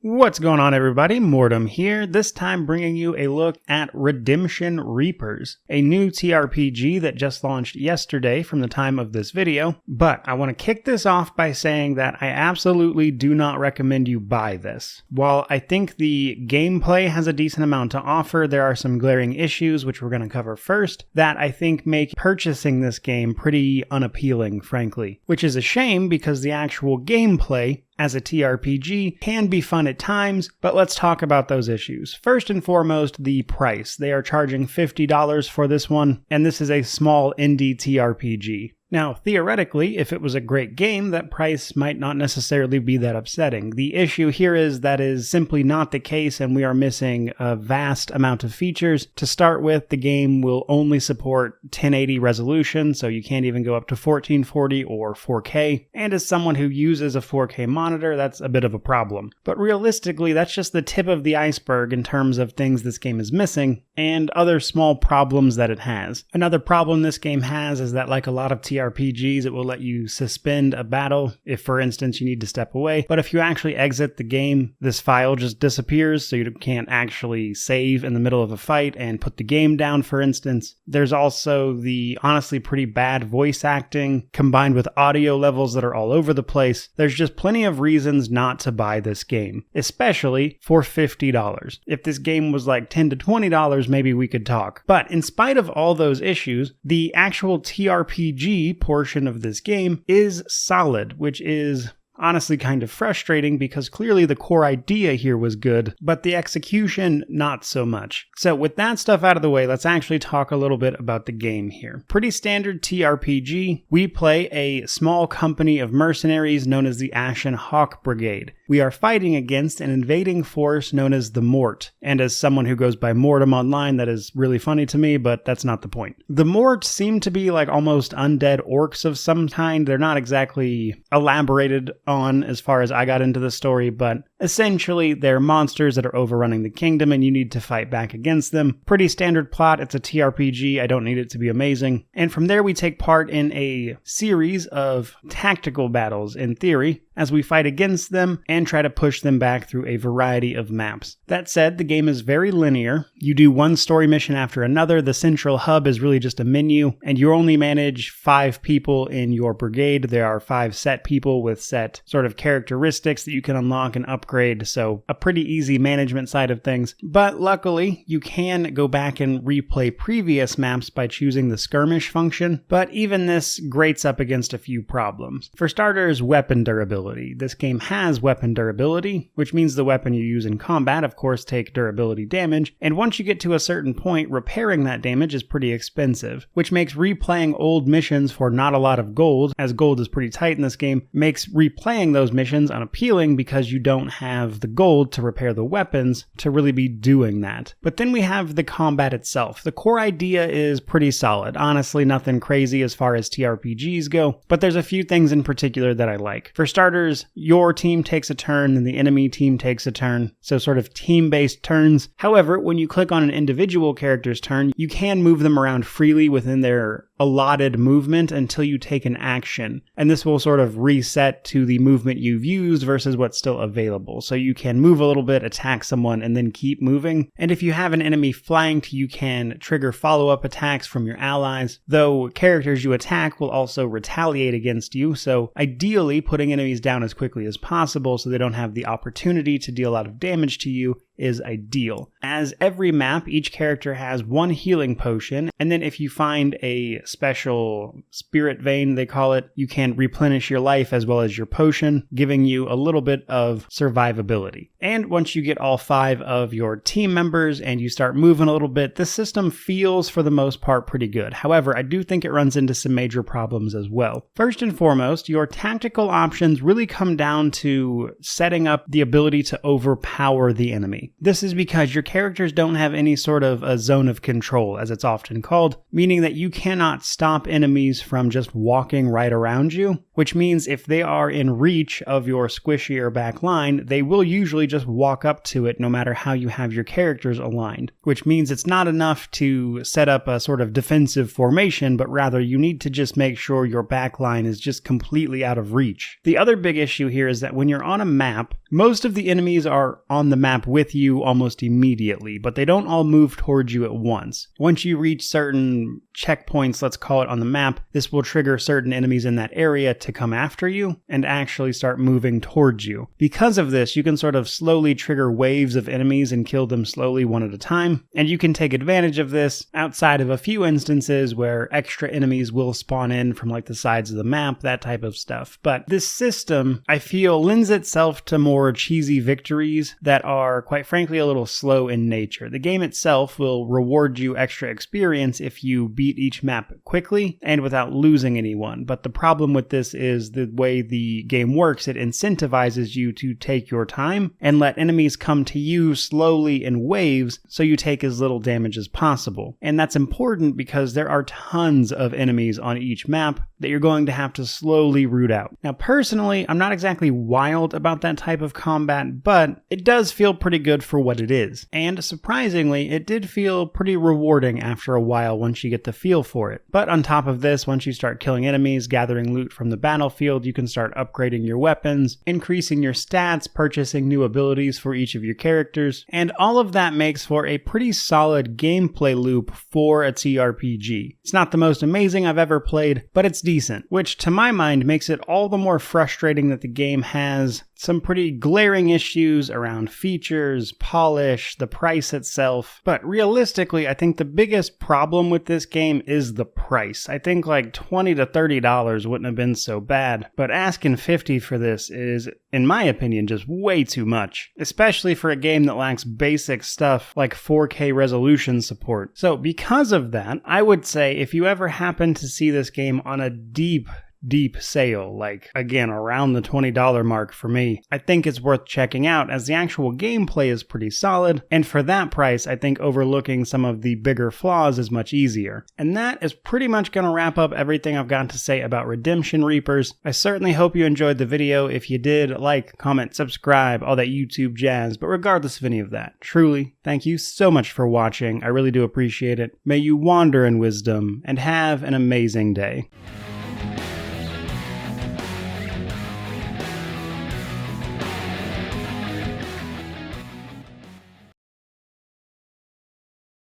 What's going on, everybody? Mortem here, this time bringing you a look at Redemption Reapers, a new TRPG that just launched yesterday from the time of this video. But I want to kick this off by saying that I absolutely do not recommend you buy this. While I think the gameplay has a decent amount to offer, there are some glaring issues, which we're going to cover first, that I think make purchasing this game pretty unappealing, frankly. Which is a shame because the actual gameplay as a TRPG can be fun at times, but let's talk about those issues. First and foremost, the price. They are charging $50 for this one, and this is a small indie TRPG. Now, theoretically, if it was a great game, that price might not necessarily be that upsetting. The issue here is that is simply not the case, and we are missing a vast amount of features. To start with, the game will only support 1080 resolution, so you can't even go up to 1440 or 4K. And as someone who uses a 4K monitor, that's a bit of a problem. But realistically, that's just the tip of the iceberg in terms of things this game is missing, and other small problems that it has. Another problem this game has is that, like a lot of TRPGs, it will let you suspend a battle if, for instance, you need to step away. But if you actually exit the game, this file just disappears, so you can't actually save in the middle of a fight and put the game down, for instance. There's also the honestly pretty bad voice acting, combined with audio levels that are all over the place. There's just plenty of reasons not to buy this game, especially for $50. If this game was like $10 to $20, maybe we could talk. But in spite of all those issues, the actual TRPG portion of this game is solid, which is honestly kind of frustrating because clearly the core idea here was good, but the execution not so much. So with that stuff out of the way, let's actually talk a little bit about the game here. Pretty standard TRPG. We play a small company of mercenaries known as the Ashen Hawk Brigade. We are fighting against an invading force known as the Mort, and as someone who goes by Mortem online, that is really funny to me, but that's not the point. The Mort seem to be like almost undead orcs of some kind. They're not exactly elaborated on as far as I got into the story, but essentially they're monsters that are overrunning the kingdom and you need to fight back against them. Pretty standard plot. It's a TRPG. I don't need it to be amazing. And from there we take part in a series of tactical battles, in theory, as we fight against them and try to push them back through a variety of maps. That said, the game is very linear. You do one story mission after another. The central hub is really just a menu, and you only manage 5 people in your brigade. There are 5 set people with set sort of characteristics that you can unlock and upgrade, so a pretty easy management side of things. But luckily, you can go back and replay previous maps by choosing the skirmish function, but even this grates up against a few problems. For starters, weapon durability. This game has weapon durability, which means the weapon you use in combat, of course, take durability damage, and once you get to a certain point, repairing that damage is pretty expensive, which makes replaying old missions for not a lot of gold, as gold is pretty tight in this game, makes replaying those missions unappealing because you don't have the gold to repair the weapons to really be doing that. But then we have the combat itself. The core idea is pretty solid. Honestly, nothing crazy as far as TRPGs go, but there's a few things in particular that I like. For starters, your team takes a turn and the enemy team takes a turn, so sort of team-based turns. However, when you click on an individual character's turn, you can move them around freely within their allotted movement until you take an action, and this will sort of reset to the movement you've used versus what's still available. So you can move a little bit, attack someone, and then keep moving. And if you have an enemy flanked, you can trigger follow-up attacks from your allies, though characters you attack will also retaliate against you, so ideally putting enemies down as quickly as possible so they don't have the opportunity to deal a lot of damage to you is ideal. As every map, each character has one healing potion, and then if you find a special spirit vein, they call it, you can replenish your life as well as your potion, giving you a little bit of survivability. And once you get all 5 of your team members and you start moving a little bit, this system feels for the most part pretty good. However, I do think it runs into some major problems as well. First and foremost, your tactical options really come down to setting up the ability to overpower the enemy. This is because your characters don't have any sort of a zone of control, as it's often called, meaning that you cannot stop enemies from just walking right around you. which means if they are in reach of your squishier back line, they will usually just walk up to it no matter how you have your characters aligned, which means it's not enough to set up a sort of defensive formation, but rather you need to just make sure your back line is just completely out of reach. The other big issue here is that when you're on a map, most of the enemies are on the map with you almost immediately, but they don't all move towards you at once. Once you reach certain checkpoints, let's call it, on the map, this will trigger certain enemies in that area to come after you and actually start moving towards you. Because of this, you can sort of slowly trigger waves of enemies and kill them slowly one at a time, and you can take advantage of this outside of a few instances where extra enemies will spawn in from like the sides of the map, that type of stuff. But this system, I feel, lends itself to more cheesy victories that are, quite frankly, a little slow in nature. The game itself will reward you extra experience if you beat each map quickly and without losing anyone, but the problem with this is the way the game works. It incentivizes you to take your time and let enemies come to you slowly in waves so you take as little damage as possible. And that's important because there are tons of enemies on each map that you're going to have to slowly root out. Now, personally, I'm not exactly wild about that type of combat, but it does feel pretty good for what it is. And surprisingly, it did feel pretty rewarding after a while once you get the feel for it. But on top of this, once you start killing enemies, gathering loot from the battlefield, you can start upgrading your weapons, increasing your stats, purchasing new abilities for each of your characters, and all of that makes for a pretty solid gameplay loop for a TRPG. It's not the most amazing I've ever played, but it's decent, which to my mind makes it all the more frustrating that the game has some pretty glaring issues around features, polish, the price itself. But realistically, I think the biggest problem with this game is the price. I think like $20 to $30 wouldn't have been so bad, but asking $50 for this is, in my opinion, just way too much, especially for a game that lacks basic stuff like 4K resolution support. So because of that, I would say if you ever happen to see this game on a deep sale, like again around the $20 mark for me, I think it's worth checking out as the actual gameplay is pretty solid, and for that price I think overlooking some of the bigger flaws is much easier. And that is pretty much going to wrap up everything I've got to say about Redemption Reapers. I certainly hope you enjoyed the video. If you did, like, comment, subscribe, all that YouTube jazz, but regardless of any of that, truly, thank you so much for watching. I really do appreciate it. May you wander in wisdom and have an amazing day.